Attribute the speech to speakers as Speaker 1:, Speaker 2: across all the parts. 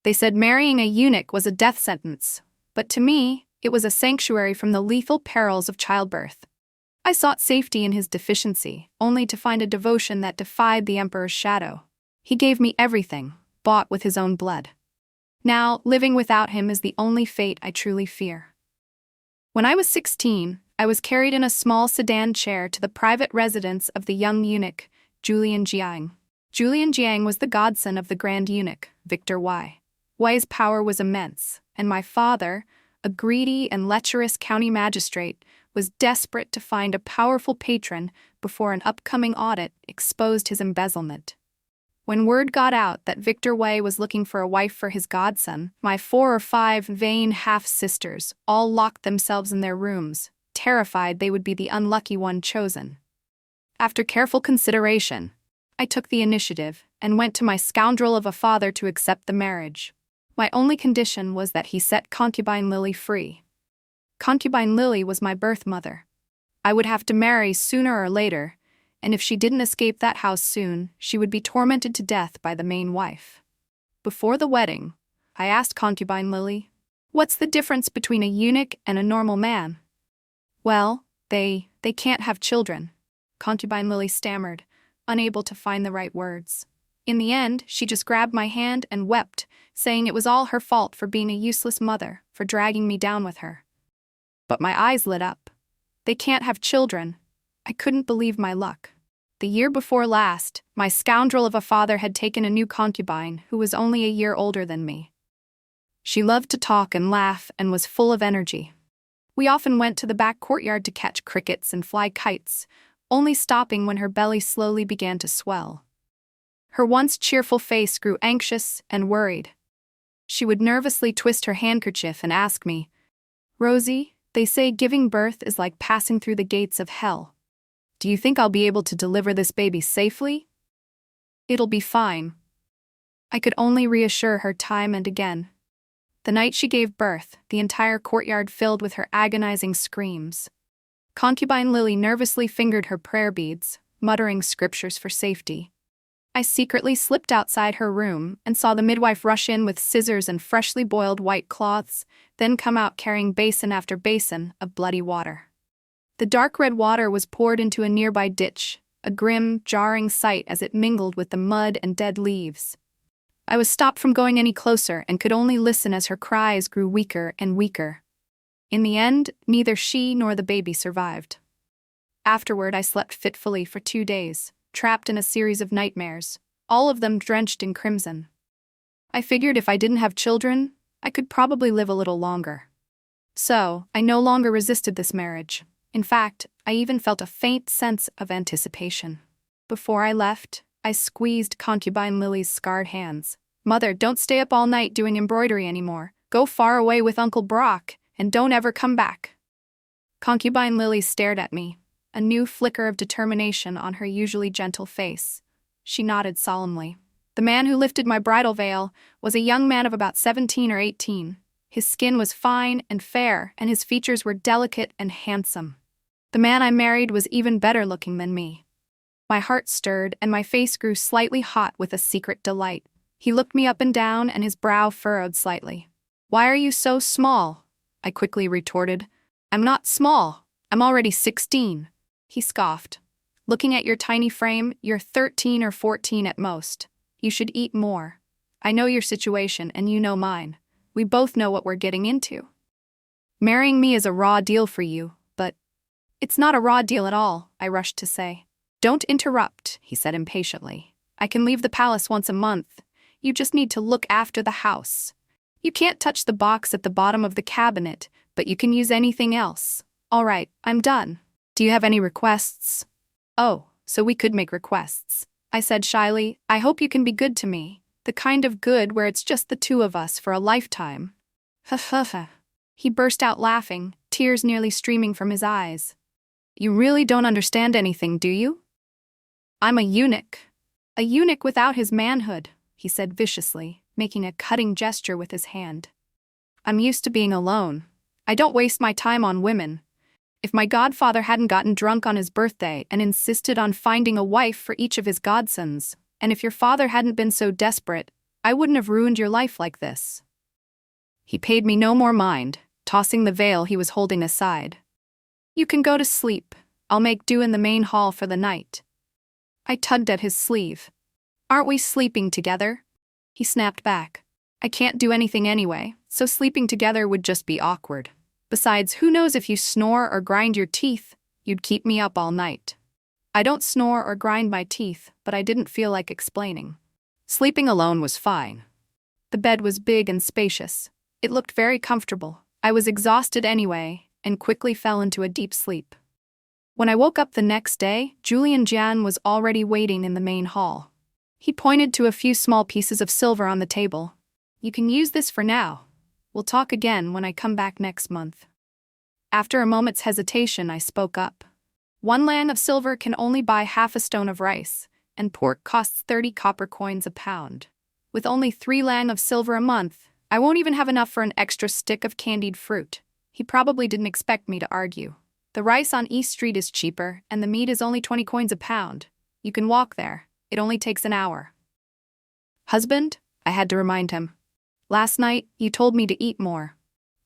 Speaker 1: They said marrying a eunuch was a death sentence, but to me, it was a sanctuary from the lethal perils of childbirth. I sought safety in his deficiency, only to find a devotion that defied the emperor's shadow. He gave me everything, bought with his own blood. Now, living without him is the only fate I truly fear. When I was 16, I was carried in a small sedan chair to the private residence of the young eunuch, Julian Jiang. Julian Jiang was the godson of the Grand Eunuch, Victor Y. Y's power was immense, and my father, a greedy and lecherous county magistrate, was desperate to find a powerful patron before an upcoming audit exposed his embezzlement. When word got out that Victor Y was looking for a wife for his godson, my 4 or 5 vain half-sisters all locked themselves in their rooms, terrified they would be the unlucky one chosen. After careful consideration, I took the initiative and went to my scoundrel of a father to accept the marriage. My only condition was that he set concubine Lily free. Concubine Lily was my birth mother. I would have to marry sooner or later, and if she didn't escape that house soon, she would be tormented to death by the main wife. Before the wedding, I asked concubine Lily, "What's the difference between a eunuch and a normal man?" "Well, they can't have children," concubine Lily stammered, unable to find the right words. In the end, she just grabbed my hand and wept, saying it was all her fault for being a useless mother, for dragging me down with her. But my eyes lit up. They can't have children. I couldn't believe my luck. The year before last, my scoundrel of a father had taken a new concubine who was only a year older than me. She loved to talk and laugh and was full of energy. We often went to the back courtyard to catch crickets and fly kites, only stopping when her belly slowly began to swell. Her once cheerful face grew anxious and worried. She would nervously twist her handkerchief and ask me, "Rosie, they say giving birth is like passing through the gates of hell. Do you think I'll be able to deliver this baby safely?" "It'll be fine." I could only reassure her time and again. The night she gave birth, the entire courtyard filled with her agonizing screams. Concubine Lily nervously fingered her prayer beads, muttering scriptures for safety. I secretly slipped outside her room and saw the midwife rush in with scissors and freshly boiled white cloths, then come out carrying basin after basin of bloody water. The dark red water was poured into a nearby ditch, a grim, jarring sight as it mingled with the mud and dead leaves. I was stopped from going any closer and could only listen as her cries grew weaker and weaker. In the end, neither she nor the baby survived. Afterward, I slept fitfully for 2 days, trapped in a series of nightmares, all of them drenched in crimson. I figured if I didn't have children, I could probably live a little longer. So, I no longer resisted this marriage. In fact, I even felt a faint sense of anticipation. Before I left, I squeezed concubine Lily's scarred hands. "Mother, don't stay up all night doing embroidery anymore. Go far away with Uncle Brock, and don't ever come back." Concubine Lily stared at me, a new flicker of determination on her usually gentle face. She nodded solemnly. The man who lifted my bridal veil was a young man of about 17 or 18. His skin was fine and fair, and his features were delicate and handsome. The man I married was even better looking than me. My heart stirred, and my face grew slightly hot with a secret delight. He looked me up and down, and his brow furrowed slightly. "Why are you so small?" I quickly retorted. "I'm not small. I'm already 16. He scoffed. "Looking at your tiny frame, you're 13 or 14 at most. You should eat more. I know your situation, and you know mine. We both know what we're getting into. Marrying me is a raw deal for you, but..." "It's not a raw deal at all," I rushed to say. "Don't interrupt," he said impatiently. "I can leave the palace once a month. You just need to look after the house. You can't touch the box at the bottom of the cabinet, but you can use anything else. All right, I'm done. Do you have any requests?" "Oh, so we could make requests," I said shyly. "I hope you can be good to me. The kind of good where it's just the two of us for a lifetime." "Ha ha ha." He burst out laughing, tears nearly streaming from his eyes. "You really don't understand anything, do you? I'm a eunuch. A eunuch without his manhood," he said viciously, making a cutting gesture with his hand. "I'm used to being alone. I don't waste my time on women. If my godfather hadn't gotten drunk on his birthday and insisted on finding a wife for each of his godsons, and if your father hadn't been so desperate, I wouldn't have ruined your life like this." He paid me no more mind, tossing the veil he was holding aside. "You can go to sleep. I'll make do in the main hall for the night." I tugged at his sleeve. "Aren't we sleeping together?" He snapped back. "I can't do anything anyway, so sleeping together would just be awkward. Besides, who knows if you snore or grind your teeth, you'd keep me up all night." I don't snore or grind my teeth, but I didn't feel like explaining. Sleeping alone was fine. The bed was big and spacious. It looked very comfortable. I was exhausted anyway, and quickly fell into a deep sleep. When I woke up the next day, Julian Jian was already waiting in the main hall. He pointed to a few small pieces of silver on the table. "You can use this for now. We'll talk again when I come back next month." After a moment's hesitation, I spoke up. "1 lan of silver can only buy half a stone of rice, and pork costs 30 copper coins a pound. With only 3 lan of silver a month, I won't even have enough for an extra stick of candied fruit." He probably didn't expect me to argue. "The rice on East Street is cheaper, and the meat is only 20 coins a pound. You can walk there. It only takes an hour." "Husband," I had to remind him. "Last night, you told me to eat more."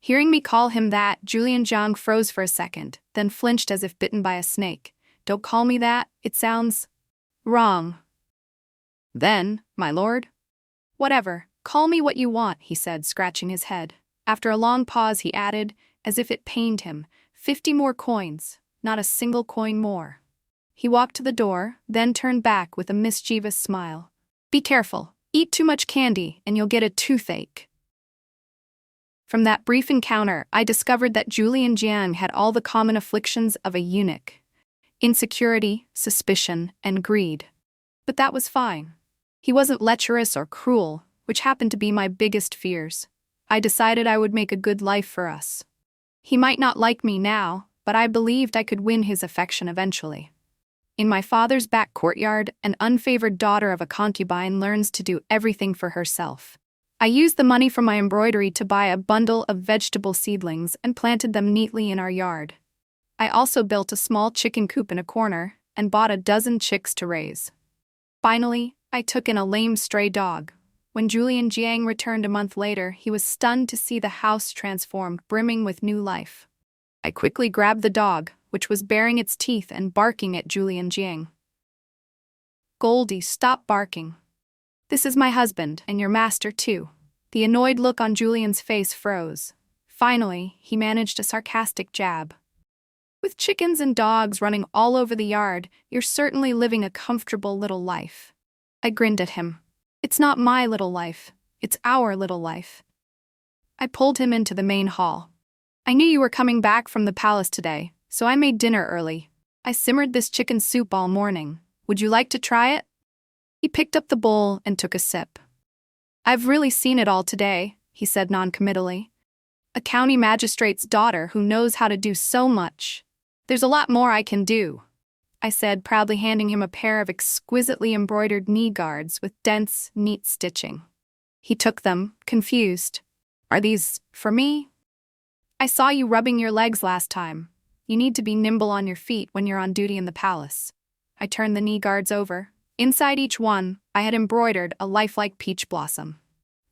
Speaker 1: Hearing me call him that, Julian Jiang froze for a second, then flinched as if bitten by a snake. "Don't call me that, it sounds wrong." "Then, my lord?" "Whatever, call me what you want," he said, scratching his head. After a long pause, he added, as if it pained him, 50 more coins, not a single coin more." He walked to the door, then turned back with a mischievous smile. "Be careful, eat too much candy and you'll get a toothache." From that brief encounter, I discovered that Julian Jian had all the common afflictions of a eunuch: insecurity, suspicion, and greed. But that was fine. He wasn't lecherous or cruel, which happened to be my biggest fears. I decided I would make a good life for us. He might not like me now, but I believed I could win his affection eventually. In my father's back courtyard, an unfavored daughter of a concubine learns to do everything for herself. I used the money from my embroidery to buy a bundle of vegetable seedlings and planted them neatly in our yard. I also built a small chicken coop in a corner and bought a dozen chicks to raise. Finally, I took in a lame stray dog. When Julian Jiang returned a month later, he was stunned to see the house transformed, brimming with new life. I quickly grabbed the dog, which was baring its teeth and barking at Julian Jiang. "Goldie, stop barking. This is my husband, and your master too." The annoyed look on Julian's face froze. Finally, he managed a sarcastic jab. "With chickens and dogs running all over the yard, you're certainly living a comfortable little life." I grinned at him. "It's not my little life, it's our little life." I pulled him into the main hall. "I knew you were coming back from the palace today, so I made dinner early. I simmered this chicken soup all morning. Would you like to try it?" He picked up the bowl and took a sip. "I've really seen it all today," he said noncommittally. "A county magistrate's daughter who knows how to do so much. There's a lot more I can do," I said, proudly handing him a pair of exquisitely embroidered knee guards with dense, neat stitching. He took them, confused. "Are these for me?" "I saw you rubbing your legs last time. You need to be nimble on your feet when you're on duty in the palace." I turned the knee guards over. Inside each one, I had embroidered a lifelike peach blossom.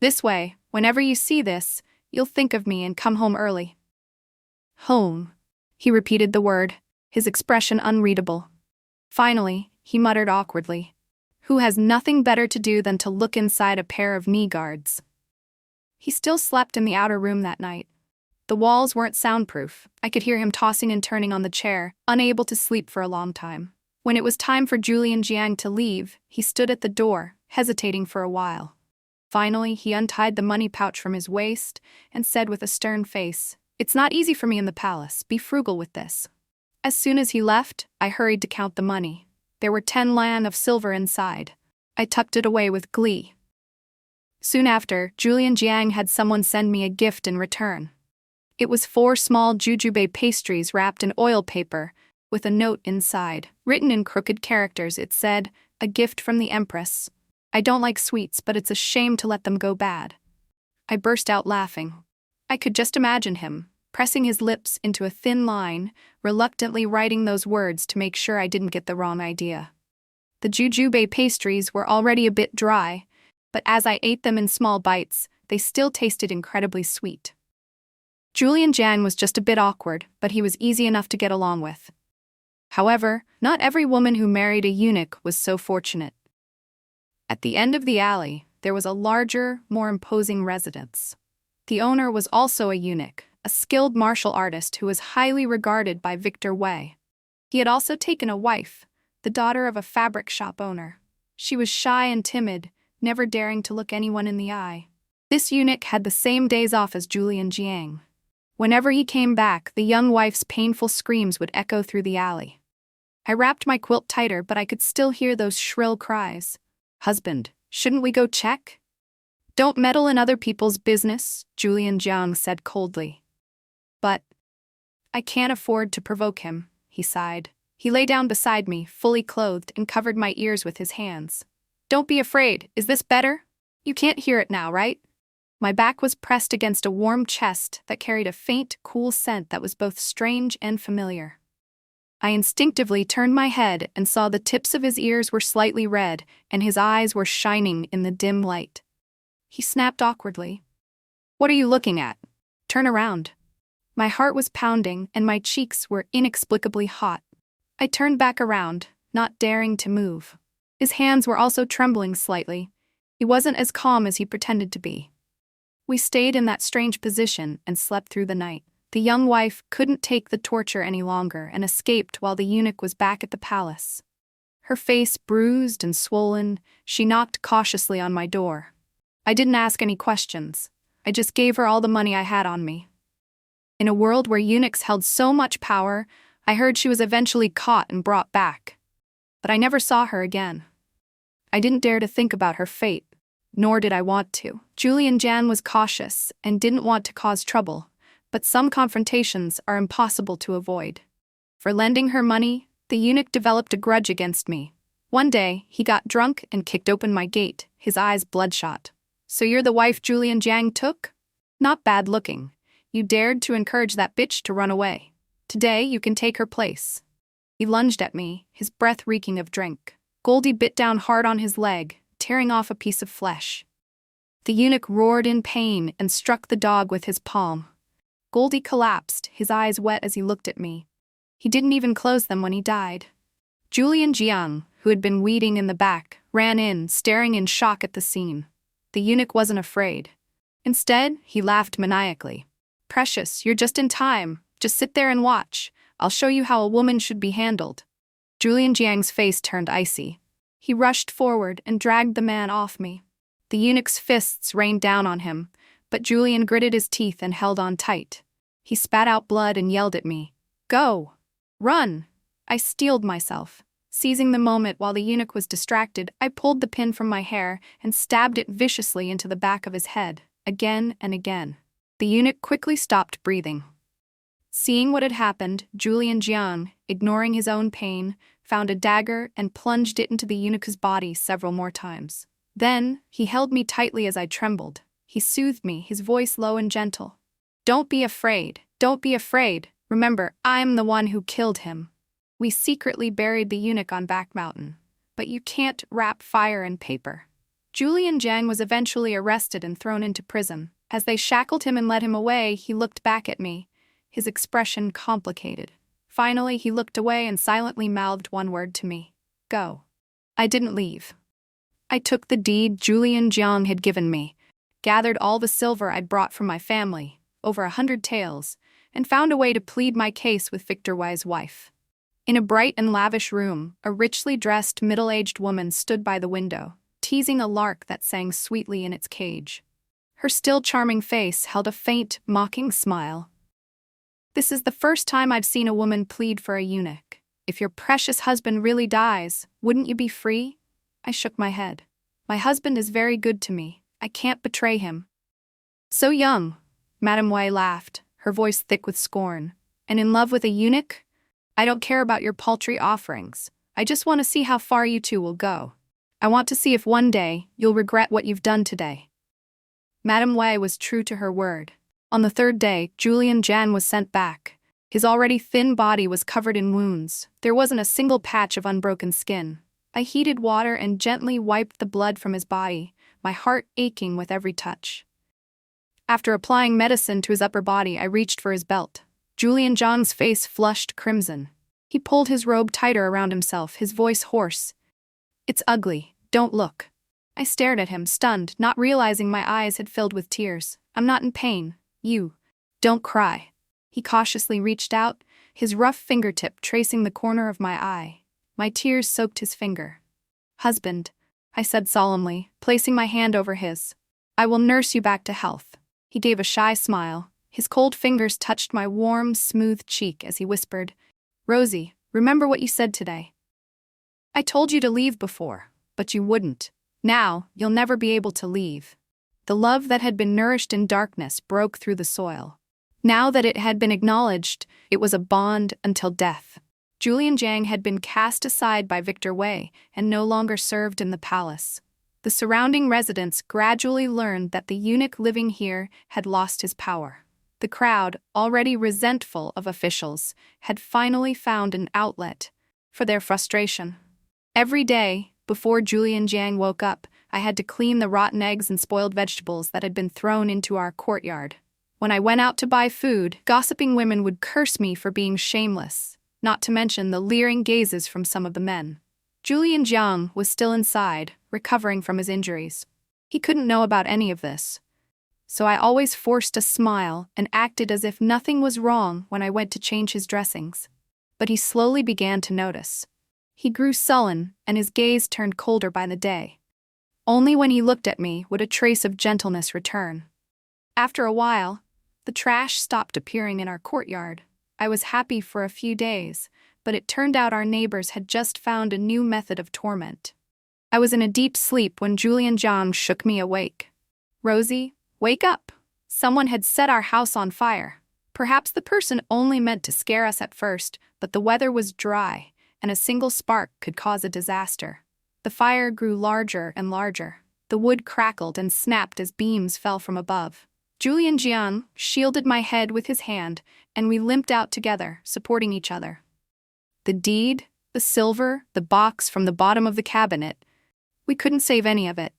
Speaker 1: "This way, whenever you see this, you'll think of me and come home early." "Home." He repeated the word, his expression unreadable. Finally, he muttered awkwardly, "Who has nothing better to do than to look inside a pair of knee guards?" He still slept in the outer room that night. The walls weren't soundproof. I could hear him tossing and turning on the chair, unable to sleep for a long time. When it was time for Julian Jiang to leave, he stood at the door, hesitating for a while. Finally, he untied the money pouch from his waist and said with a stern face, "It's not easy for me in the palace. Be frugal with this." As soon as he left, I hurried to count the money. There were 10 lan of silver inside. I tucked it away with glee. Soon after, Julian Jiang had someone send me a gift in return. It was 4 small jujube pastries wrapped in oil paper, with a note inside. Written in crooked characters, it said, "A gift from the Empress. I don't like sweets, but it's a shame to let them go bad." I burst out laughing. I could just imagine him, pressing his lips into a thin line, reluctantly writing those words to make sure I didn't get the wrong idea. The jujube pastries were already a bit dry, but as I ate them in small bites, they still tasted incredibly sweet. Julian Jiang was just a bit awkward, but he was easy enough to get along with. However, not every woman who married a eunuch was so fortunate. At the end of the alley, there was a larger, more imposing residence. The owner was also a eunuch, a skilled martial artist who was highly regarded by Victor Wei. He had also taken a wife, the daughter of a fabric shop owner. She was shy and timid, never daring to look anyone in the eye. This eunuch had the same days off as Julian Jiang. Whenever he came back, the young wife's painful screams would echo through the alley. I wrapped my quilt tighter, but I could still hear those shrill cries. "Husband, shouldn't we go check?" "Don't meddle in other people's business," Julian Jiang said coldly. "But I can't afford to provoke him," he sighed. He lay down beside me, fully clothed, and covered my ears with his hands. "Don't be afraid. Is this better? You can't hear it now, right?" My back was pressed against a warm chest that carried a faint, cool scent that was both strange and familiar. I instinctively turned my head and saw the tips of his ears were slightly red and his eyes were shining in the dim light. He snapped awkwardly. "What are you looking at? Turn around." My heart was pounding and my cheeks were inexplicably hot. I turned back around, not daring to move. His hands were also trembling slightly. He wasn't as calm as he pretended to be. We stayed in that strange position and slept through the night. The young wife couldn't take the torture any longer and escaped while the eunuch was back at the palace. Her face bruised and swollen, she knocked cautiously on my door. I didn't ask any questions. I just gave her all the money I had on me. In a world where eunuchs held so much power, I heard she was eventually caught and brought back. But I never saw her again. I didn't dare to think about her fate, nor did I want to. Julian Jiang was cautious and didn't want to cause trouble, but some confrontations are impossible to avoid. For lending her money, the eunuch developed a grudge against me. One day, he got drunk and kicked open my gate, his eyes bloodshot. "So you're the wife Julian Jiang took? Not bad looking. You dared to encourage that bitch to run away. Today, you can take her place." He lunged at me, his breath reeking of drink. Goldie bit down hard on his leg, tearing off a piece of flesh. The eunuch roared in pain and struck the dog with his palm. Goldie collapsed, his eyes wet as he looked at me. He didn't even close them when he died. Julian Jiang, who had been weeding in the back, ran in, staring in shock at the scene. The eunuch wasn't afraid. Instead, he laughed maniacally. "Precious, you're just in time. Just sit there and watch. I'll show you how a woman should be handled." Julian Jiang's face turned icy. He rushed forward and dragged the man off me. The eunuch's fists rained down on him, but Julian gritted his teeth and held on tight. He spat out blood and yelled at me. "Go! Run!" I steeled myself. Seizing the moment while the eunuch was distracted, I pulled the pin from my hair and stabbed it viciously into the back of his head, again and again. The eunuch quickly stopped breathing. Seeing what had happened, Julian Jiang, ignoring his own pain, found a dagger and plunged it into the eunuch's body several more times. Then, he held me tightly as I trembled. He soothed me, his voice low and gentle. "Don't be afraid. Don't be afraid. Remember, I'm the one who killed him." We secretly buried the eunuch on Back Mountain. But you can't wrap fire in paper. Julian Jiang was eventually arrested and thrown into prison. As they shackled him and led him away, he looked back at me, his expression complicated. Finally, he looked away and silently mouthed one word to me. "Go." I didn't leave. I took the deed Julian Jiang had given me, gathered all the silver I'd brought from my family, over 100 taels, and found a way to plead my case with Victor Wei's wife. In a bright and lavish room, a richly dressed middle-aged woman stood by the window, teasing a lark that sang sweetly in its cage. Her still charming face held a faint, mocking smile. "This is the first time I've seen a woman plead for a eunuch. If your precious husband really dies, wouldn't you be free?" I shook my head. "My husband is very good to me. I can't betray him." "So young," Madame Wei laughed, her voice thick with scorn. "And in love with a eunuch? I don't care about your paltry offerings. I just want to see how far you two will go. I want to see if one day you'll regret what you've done today." Madame Wei was true to her word. On the third day, Julian Jiang was sent back. His already thin body was covered in wounds. There wasn't a single patch of unbroken skin. I heated water and gently wiped the blood from his body, my heart aching with every touch. After applying medicine to his upper body, I reached for his belt. Julian Zhang's face flushed crimson. He pulled his robe tighter around himself, his voice hoarse. "It's ugly. Don't look." I stared at him, stunned, not realizing my eyes had filled with tears. "I'm not in pain. You. Don't cry." He cautiously reached out, his rough fingertip tracing the corner of my eye. My tears soaked his finger. "Husband," I said solemnly, placing my hand over his. "I will nurse you back to health." He gave a shy smile. His cold fingers touched my warm, smooth cheek as he whispered, "Rosie, remember what you said today. I told you to leave before, but you wouldn't. Now, you'll never be able to leave." The love that had been nourished in darkness broke through the soil. Now that it had been acknowledged, it was a bond until death. Julian Zhang had been cast aside by Victor Wei and no longer served in the palace. The surrounding residents gradually learned that the eunuch living here had lost his power. The crowd, already resentful of officials, had finally found an outlet for their frustration. Every day, before Julian Zhang woke up, I had to clean the rotten eggs and spoiled vegetables that had been thrown into our courtyard. When I went out to buy food, gossiping women would curse me for being shameless, not to mention the leering gazes from some of the men. Julian Zhang was still inside, recovering from his injuries. He couldn't know about any of this. So I always forced a smile and acted as if nothing was wrong when I went to change his dressings. But he slowly began to notice. He grew sullen, and his gaze turned colder by the day. Only when he looked at me would a trace of gentleness return. After a while, the trash stopped appearing in our courtyard. I was happy for a few days, but it turned out our neighbors had just found a new method of torment. I was in a deep sleep when Julian Zhang shook me awake. "Rosie, wake up. Someone had set our house on fire." Perhaps the person only meant to scare us at first, but the weather was dry, and a single spark could cause a disaster. The fire grew larger and larger. The wood crackled and snapped as beams fell from above. Julian Jian shielded my head with his hand, and we limped out together, supporting each other. The deed, the silver, the box from the bottom of the cabinet, we couldn't save any of it.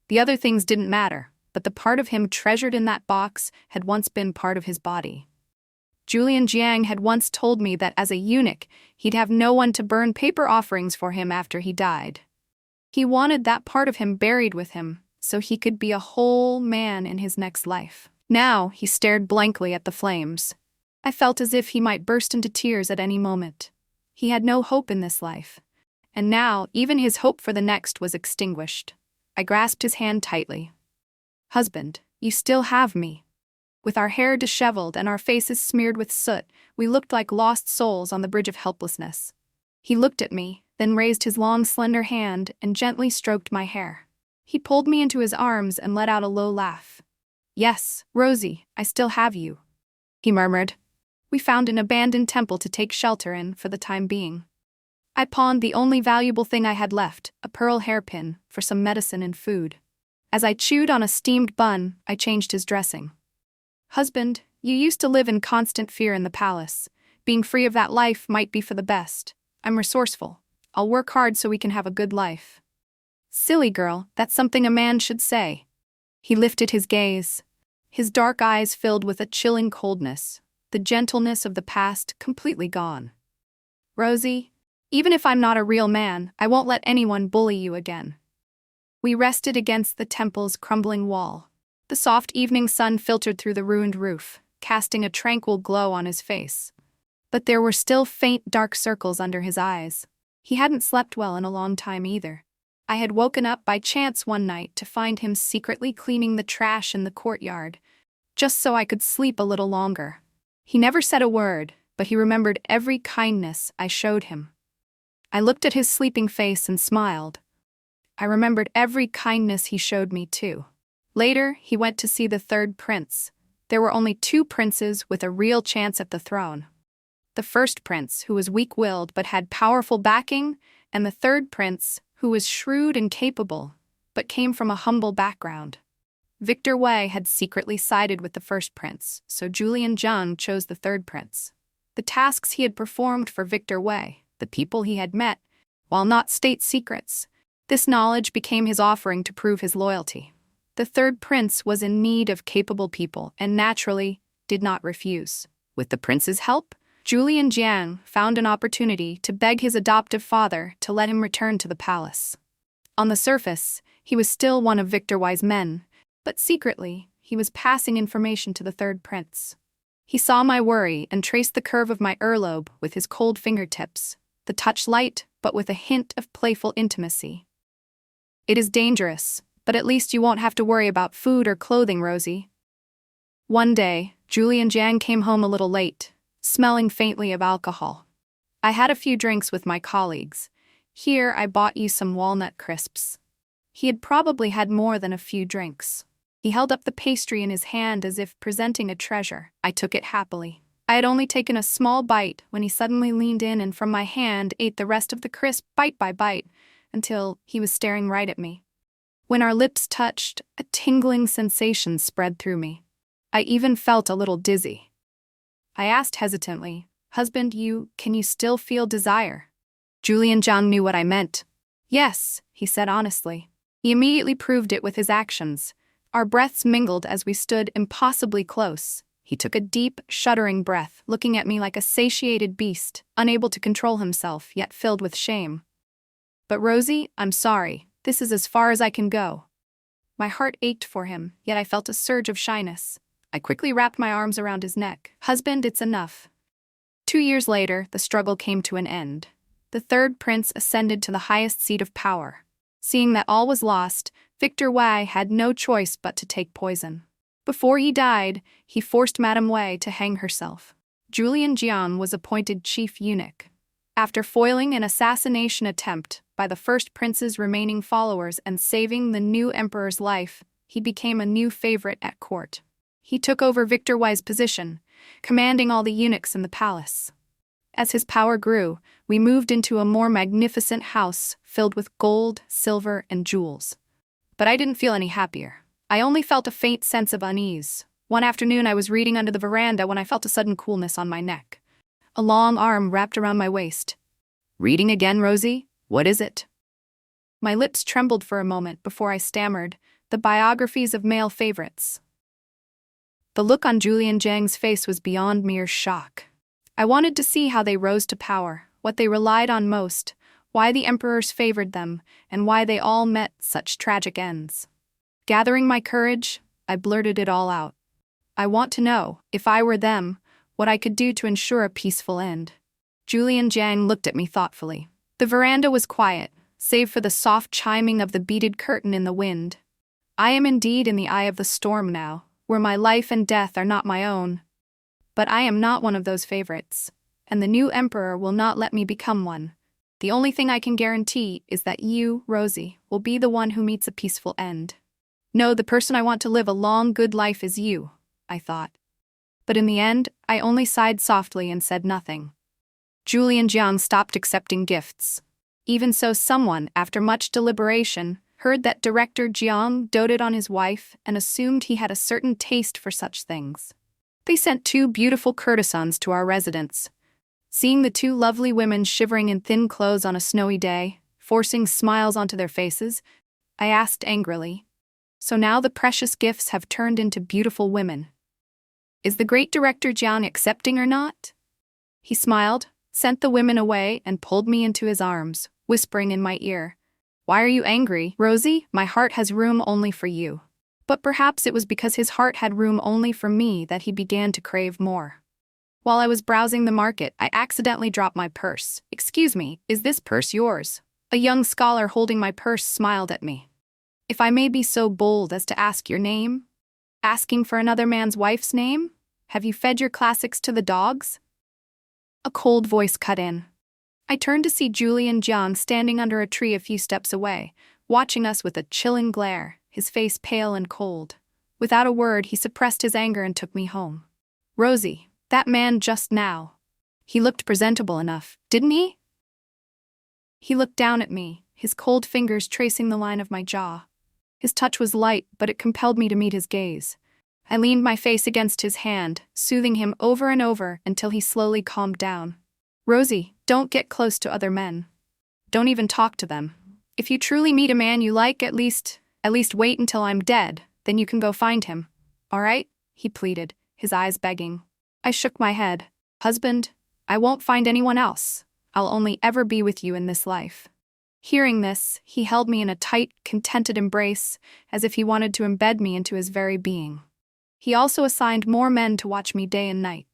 Speaker 1: The other things didn't matter, but the part of him treasured in that box had once been part of his body. Julian Jiang had once told me that as a eunuch, he'd have no one to burn paper offerings for him after he died. He wanted that part of him buried with him, so he could be a whole man in his next life. Now he stared blankly at the flames. I felt as if he might burst into tears at any moment. He had no hope in this life, and now even his hope for the next was extinguished. I grasped his hand tightly. "Husband, you still have me." With our hair disheveled and our faces smeared with soot, we looked like lost souls on the bridge of helplessness. He looked at me, then raised his long, slender hand and gently stroked my hair. He pulled me into his arms and let out a low laugh. "Yes, Rosie, I still have you," he murmured. We found an abandoned temple to take shelter in for the time being. I pawned the only valuable thing I had left, a pearl hairpin, for some medicine and food. As I chewed on a steamed bun, I changed his dressing. "Husband, you used to live in constant fear in the palace. Being free of that life might be for the best. I'm resourceful. I'll work hard so we can have a good life." "Silly girl, that's something a man should say." He lifted his gaze. His dark eyes filled with a chilling coldness, the gentleness of the past completely gone. "Rosie, even if I'm not a real man, I won't let anyone bully you again." We rested against the temple's crumbling wall. The soft evening sun filtered through the ruined roof, casting a tranquil glow on his face. But there were still faint dark circles under his eyes. He hadn't slept well in a long time either. I had woken up by chance one night to find him secretly cleaning the trash in the courtyard, just so I could sleep a little longer. He never said a word, but he remembered every kindness I showed him. I looked at his sleeping face and smiled. I remembered every kindness he showed me too. Later, he went to see the third prince. There were only two princes with a real chance at the throne. The first prince, who was weak-willed but had powerful backing, and the third prince, who was shrewd and capable, but came from a humble background. Victor Wei had secretly sided with the first prince, so Julian Zhang chose the third prince. The tasks he had performed for Victor Wei, the people he had met, while not state secrets, This knowledge became his offering to prove his loyalty. The third prince was in need of capable people and naturally did not refuse. With the prince's help, Julian Jiang found an opportunity to beg his adoptive father to let him return to the palace. On the surface, he was still one of Victor Y's men, but secretly, he was passing information to the third prince. He saw my worry and traced the curve of my earlobe with his cold fingertips, the touch light but with a hint of playful intimacy. "It is dangerous, but at least you won't have to worry about food or clothing, Rosie." One day, Julian Jiang came home a little late, smelling faintly of alcohol. "I had a few drinks with my colleagues. Here I bought you some walnut crisps." He had probably had more than a few drinks. He held up the pastry in his hand as if presenting a treasure. I took it happily. I had only taken a small bite when he suddenly leaned in and from my hand ate the rest of the crisp bite by bite until he was staring right at me. When our lips touched, a tingling sensation spread through me. I even felt a little dizzy. I asked hesitantly, "Husband, can you still feel desire?" Julian Jiang knew what I meant. "Yes," he said honestly. He immediately proved it with his actions. Our breaths mingled as we stood impossibly close. He took a deep, shuddering breath, looking at me like a satiated beast, unable to control himself, yet filled with shame. "But Rosie, I'm sorry. This is as far as I can go." My heart ached for him, yet I felt a surge of shyness. I quickly wrapped my arms around his neck. "Husband, it's enough." 2 years later, the struggle came to an end. The third prince ascended to the highest seat of power. Seeing that all was lost, Victor Wei had no choice but to take poison. Before he died, he forced Madame Wei to hang herself. Julian Jiang was appointed chief eunuch. After foiling an assassination attempt by the first prince's remaining followers and saving the new emperor's life, he became a new favorite at court. He took over Victor Wei's position, commanding all the eunuchs in the palace. As his power grew, we moved into a more magnificent house filled with gold, silver, and jewels. But I didn't feel any happier. I only felt a faint sense of unease. One afternoon I was reading under the veranda when I felt a sudden coolness on my neck. A long arm wrapped around my waist. "Reading again, Rosie? What is it?" My lips trembled for a moment before I stammered, "The biographies of male favorites." The look on Julian Jiang's face was beyond mere shock. I wanted to see how they rose to power, what they relied on most, why the emperors favored them, and why they all met such tragic ends. Gathering my courage, I blurted it all out. "I want to know, if I were them, what I could do to ensure a peaceful end." Julian Jiang looked at me thoughtfully. The veranda was quiet, save for the soft chiming of the beaded curtain in the wind. "I am indeed in the eye of the storm now, where my life and death are not my own. But I am not one of those favorites, and the new emperor will not let me become one. The only thing I can guarantee is that you, Rosie, will be the one who meets a peaceful end. No, the person I want to live a long, good life is you," I thought. But in the end, I only sighed softly and said nothing. Julian Jiang stopped accepting gifts. Even so, someone, after much deliberation, heard that Director Jiang doted on his wife and assumed he had a certain taste for such things. They sent 2 beautiful courtesans to our residence. Seeing the 2 lovely women shivering in thin clothes on a snowy day, forcing smiles onto their faces, I asked angrily, "So now the precious gifts have turned into beautiful women. Is the great Director Jiang accepting or not?" He smiled, sent the women away, and pulled me into his arms, whispering in my ear, "Why are you angry, Rosie? My heart has room only for you." But perhaps it was because his heart had room only for me that he began to crave more. While I was browsing the market, I accidentally dropped my purse. "Excuse me, is this purse yours?" A young scholar holding my purse smiled at me. "If I may be so bold as to ask your name?" "Asking for another man's wife's name? Have you fed your classics to the dogs?" A cold voice cut in. I turned to see Julian Jiang standing under a tree a few steps away, watching us with a chilling glare, his face pale and cold. Without a word, he suppressed his anger and took me home. "Rosie, that man just now. He looked presentable enough, didn't he?" He looked down at me, his cold fingers tracing the line of my jaw. His touch was light, but it compelled me to meet his gaze. I leaned my face against his hand, soothing him over and over until he slowly calmed down. "Rosie, don't get close to other men. Don't even talk to them. If you truly meet a man you like, at least wait until I'm dead, then you can go find him. All right? He pleaded, his eyes begging. I shook my head. Husband, I won't find anyone else. I'll only ever be with you in this life. Hearing this, he held me in a tight, contented embrace, as if he wanted to embed me into his very being. He also assigned more men to watch me day and night.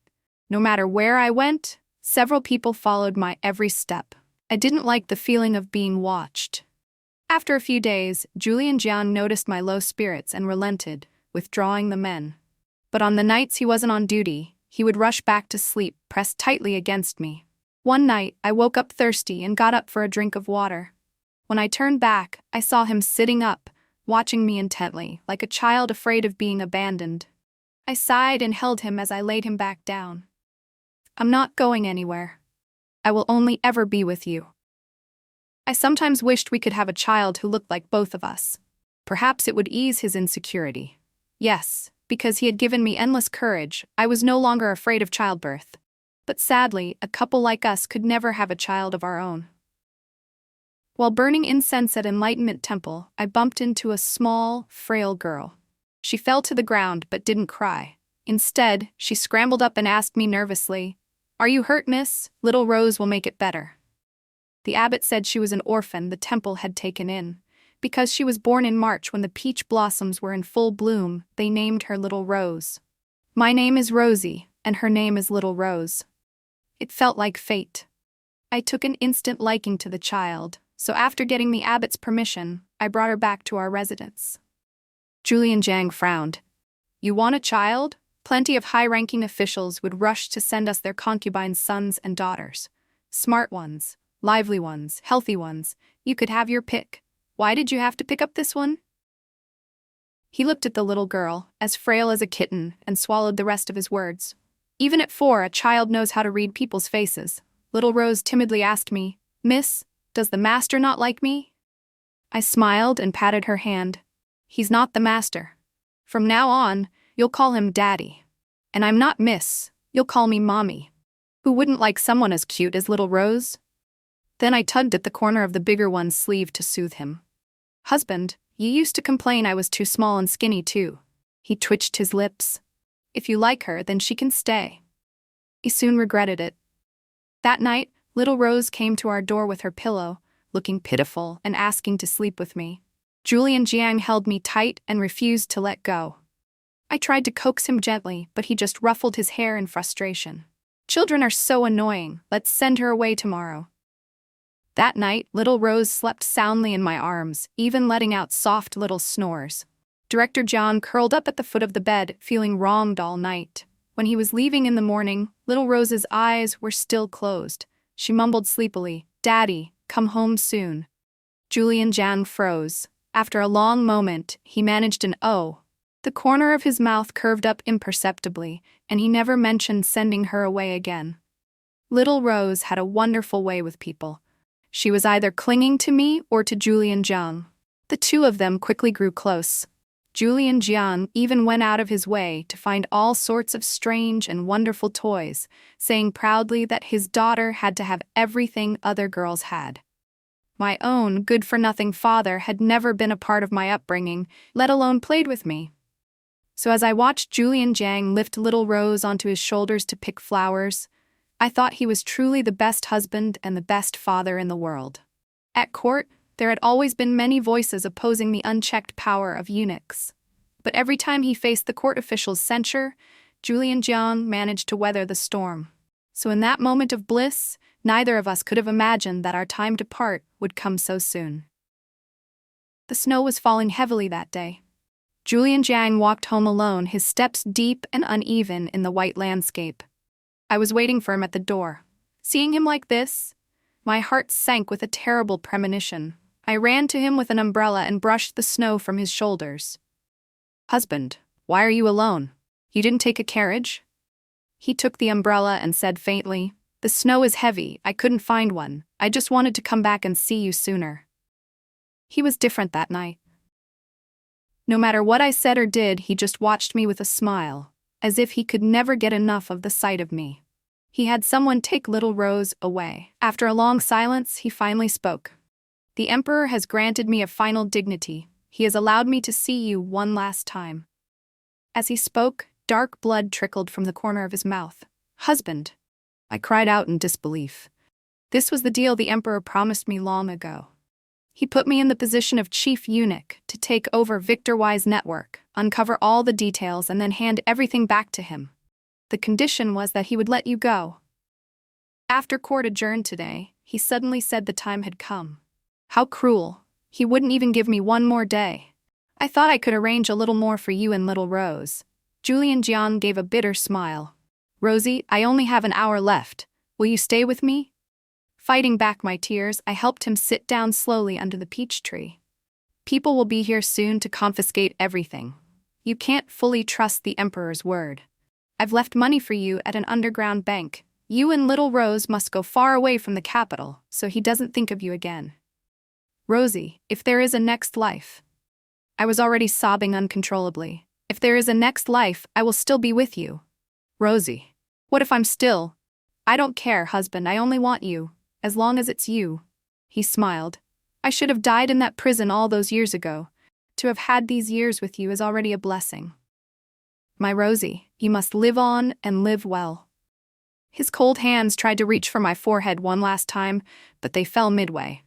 Speaker 1: No matter where I went, several people followed my every step. I didn't like the feeling of being watched. After a few days, Julian Jiang noticed my low spirits and relented, withdrawing the men. But on the nights he wasn't on duty, he would rush back to sleep, pressed tightly against me. One night, I woke up thirsty and got up for a drink of water. When I turned back, I saw him sitting up, watching me intently, like a child afraid of being abandoned. I sighed and held him as I laid him back down. I'm not going anywhere. I will only ever be with you. I sometimes wished we could have a child who looked like both of us. Perhaps it would ease his insecurity. Yes, because he had given me endless courage, I was no longer afraid of childbirth. But sadly, a couple like us could never have a child of our own. While burning incense at Enlightenment Temple, I bumped into a small, frail girl. She fell to the ground but didn't cry. Instead, she scrambled up and asked me nervously, "Are you hurt, miss? Little Rose will make it better." The abbot said she was an orphan the temple had taken in. Because she was born in March when the peach blossoms were in full bloom, they named her Little Rose. My name is Rosie, and her name is Little Rose. It felt like fate. I took an instant liking to the child, so after getting the abbot's permission, I brought her back to our residence. Julian Jiang frowned. You want a child? Plenty of high-ranking officials would rush to send us their concubine sons and daughters. Smart ones, lively ones, healthy ones. You could have your pick. Why did you have to pick up this one? He looked at the little girl, as frail as a kitten, and swallowed the rest of his words. Even at 4, a child knows how to read people's faces. Little Rose timidly asked me, "Miss, does the master not like me?" I smiled and patted her hand. He's not the master. From now on, you'll call him Daddy. And I'm not Miss, you'll call me Mommy. Who wouldn't like someone as cute as Little Rose? Then I tugged at the corner of the bigger one's sleeve to soothe him. Husband, you used to complain I was too small and skinny too. He twitched his lips. If you like her, then she can stay. He soon regretted it. That night, Little Rose came to our door with her pillow, looking pitiful and asking to sleep with me. Julian Jiang held me tight and refused to let go. I tried to coax him gently, but he just ruffled his hair in frustration. Children are so annoying, let's send her away tomorrow. That night, Little Rose slept soundly in my arms, even letting out soft little snores. Director John curled up at the foot of the bed, feeling wronged all night. When he was leaving in the morning, Little Rose's eyes were still closed. She mumbled sleepily, "Daddy, come home soon." Julian Jiang froze. After a long moment, he managed an "oh." The corner of his mouth curved up imperceptibly, and he never mentioned sending her away again. Little Rose had a wonderful way with people. She was either clinging to me or to Julian Jiang. The two of them quickly grew close. Julian Jiang even went out of his way to find all sorts of strange and wonderful toys, saying proudly that his daughter had to have everything other girls had. My own good-for-nothing father had never been a part of my upbringing, let alone played with me. So as I watched Julian Jiang lift Little Rose onto his shoulders to pick flowers, I thought he was truly the best husband and the best father in the world. At court, there had always been many voices opposing the unchecked power of eunuchs. But every time he faced the court officials' censure, Julian Jiang managed to weather the storm. So in that moment of bliss, neither of us could have imagined that our time to part would come so soon. The snow was falling heavily that day. Julian Jiang walked home alone, his steps deep and uneven in the white landscape. I was waiting for him at the door. Seeing him like this, my heart sank with a terrible premonition. I ran to him with an umbrella and brushed the snow from his shoulders. "Husband, why are you alone? You didn't take a carriage?" He took the umbrella and said faintly, "The snow is heavy, I couldn't find one. I just wanted to come back and see you sooner." He was different that night. No matter what I said or did, he just watched me with a smile, as if he could never get enough of the sight of me. He had someone take Little Rose away. After a long silence, he finally spoke. The emperor has granted me a final dignity. He has allowed me to see you one last time." As he spoke, dark blood trickled from the corner of his mouth. "Husband!" I cried out in disbelief. This was the deal the emperor promised me long ago. He put me in the position of chief eunuch to take over Victor Y's network, uncover all the details, and then hand everything back to him. The condition was that he would let you go. After court adjourned today, he suddenly said the time had come. How cruel. He wouldn't even give me one more day. I thought I could arrange a little more for you and little Rose. Julian Jiang gave a bitter smile. "Rosie, I only have an hour left. Will you stay with me?" Fighting back my tears, I helped him sit down slowly under the peach tree. "People will be here soon to confiscate everything. You can't fully trust the emperor's word. I've left money for you at an underground bank. You and little Rose must go far away from the capital, so he doesn't think of you again. Rosie, if there is a next life..." I was already sobbing uncontrollably. "If there is a next life, I will still be with you." "Rosie, what if I'm still?" "I don't care, husband, I only want you, as long as it's you." He smiled. "I should have died in that prison all those years ago. To have had these years with you is already a blessing. My Rosie, you must live on and live well." His cold hands tried to reach for my forehead one last time, but they fell midway.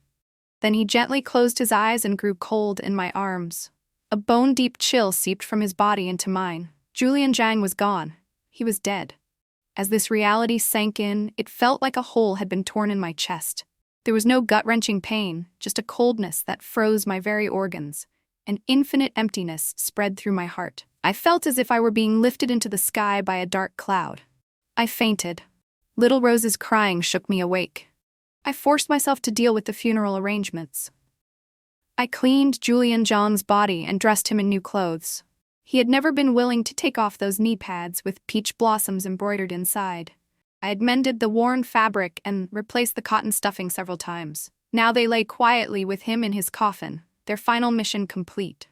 Speaker 1: Then he gently closed his eyes and grew cold in my arms. A bone-deep chill seeped from his body into mine. Julian Jiang was gone. He was dead. As this reality sank in, it felt like a hole had been torn in my chest. There was no gut-wrenching pain, just a coldness that froze my very organs. An infinite emptiness spread through my heart. I felt as if I were being lifted into the sky by a dark cloud. I fainted. Little Rose's crying shook me awake. I forced myself to deal with the funeral arrangements. I cleaned Julian Jiang's body and dressed him in new clothes. He had never been willing to take off those knee pads with peach blossoms embroidered inside. I had mended the worn fabric and replaced the cotton stuffing several times. Now they lay quietly with him in his coffin, their final mission complete.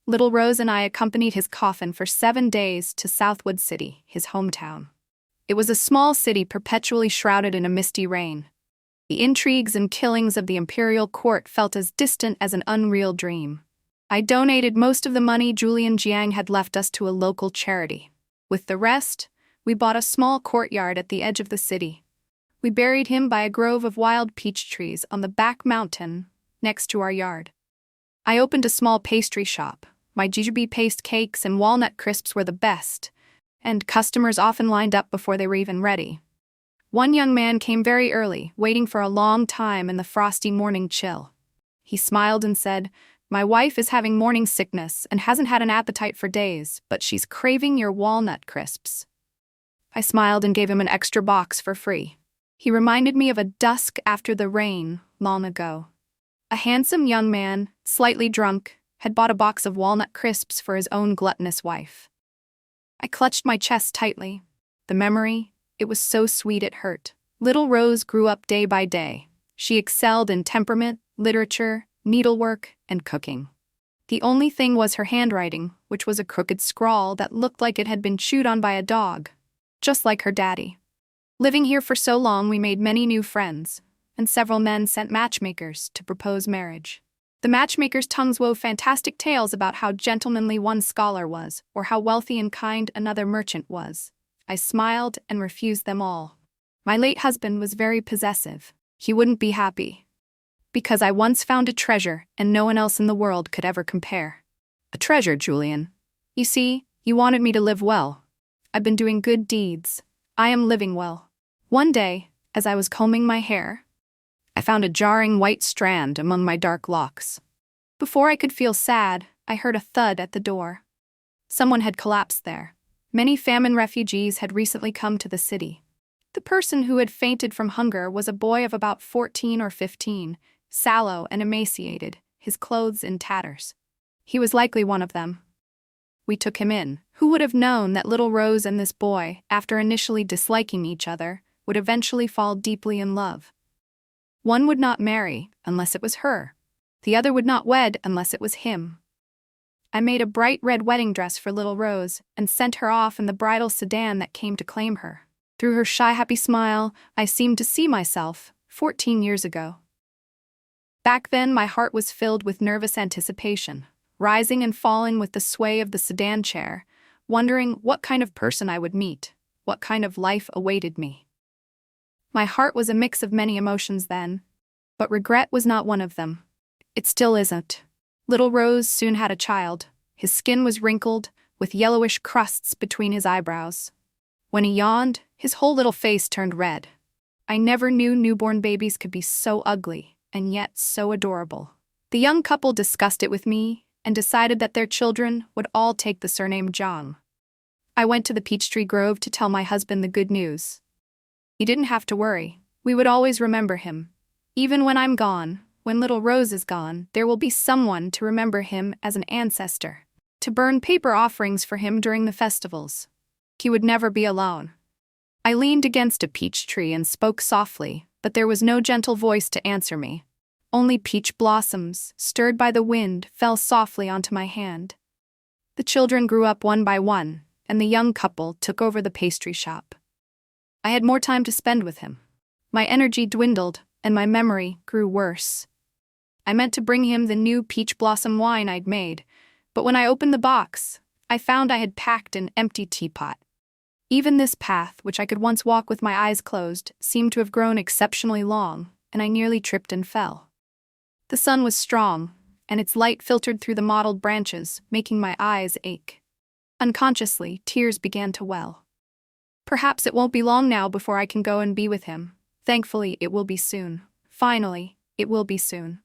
Speaker 1: Little Rose and I accompanied his coffin for 7 days to Southwood City, his hometown. It was a small city perpetually shrouded in a misty rain. The intrigues and killings of the imperial court felt as distant as an unreal dream. I donated most of the money Julian Jiang had left us to a local charity. With the rest, we bought a small courtyard at the edge of the city. We buried him by a grove of wild peach trees on the back mountain next to our yard. I opened a small pastry shop. My jujube paste cakes and walnut crisps were the best, and customers often lined up before they were even ready. One young man came very early, waiting for a long time in the frosty morning chill. He smiled and said, "My wife is having morning sickness and hasn't had an appetite for days, but she's craving your walnut crisps." I smiled and gave him an extra box for free. He reminded me of a dusk after the rain long ago. A handsome young man, slightly drunk, had bought a box of walnut crisps for his own gluttonous wife. I clutched my chest tightly. The memory, it was so sweet it hurt. Little Rose grew up day by day. She excelled in temperament, literature, needlework, and cooking. The only thing was her handwriting, which was a crooked scrawl that looked like it had been chewed on by a dog, just like her daddy. Living here for so long, we made many new friends, and several men sent matchmakers to propose marriage. The matchmakers' tongues wove fantastic tales about how gentlemanly one scholar was, or how wealthy and kind another merchant was. I smiled and refused them all. My late husband was very possessive. He wouldn't be happy. Because I once found a treasure and no one else in the world could ever compare. A treasure, Julian. You see, you wanted me to live well. I've been doing good deeds. I am living well. One day, as I was combing my hair, I found a jarring white strand among my dark locks. Before I could feel sad, I heard a thud at the door. Someone had collapsed there. Many famine refugees had recently come to the city. The person who had fainted from hunger was a boy of about 14 or 15, sallow and emaciated, his clothes in tatters. He was likely one of them. We took him in. Who would have known that little Rose and this boy, after initially disliking each other, would eventually fall deeply in love? One would not marry unless it was her. The other would not wed unless it was him. I made a bright red wedding dress for little Rose and sent her off in the bridal sedan that came to claim her. Through her shy, happy smile, I seemed to see myself, 14 years ago. Back then, my heart was filled with nervous anticipation, rising and falling with the sway of the sedan chair, wondering what kind of person I would meet, what kind of life awaited me. My heart was a mix of many emotions then, but regret was not one of them. It still isn't. Little Rose soon had a child. His skin was wrinkled, with yellowish crusts between his eyebrows. When he yawned, his whole little face turned red. I never knew newborn babies could be so ugly, and yet so adorable. The young couple discussed it with me, and decided that their children would all take the surname Zhang. I went to the peach tree grove to tell my husband the good news. He didn't have to worry. We would always remember him. Even when I'm gone, when little Rose is gone, there will be someone to remember him as an ancestor, to burn paper offerings for him during the festivals. He would never be alone. I leaned against a peach tree and spoke softly, but there was no gentle voice to answer me. Only peach blossoms, stirred by the wind, fell softly onto my hand. The children grew up one by one, and the young couple took over the pastry shop. I had more time to spend with him. My energy dwindled, and my memory grew worse. I meant to bring him the new peach blossom wine I'd made, but when I opened the box, I found I had packed an empty teapot. Even this path, which I could once walk with my eyes closed, seemed to have grown exceptionally long, and I nearly tripped and fell. The sun was strong, and its light filtered through the mottled branches, making my eyes ache. Unconsciously, tears began to well. Perhaps it won't be long now before I can go and be with him. Thankfully, it will be soon. Finally, it will be soon.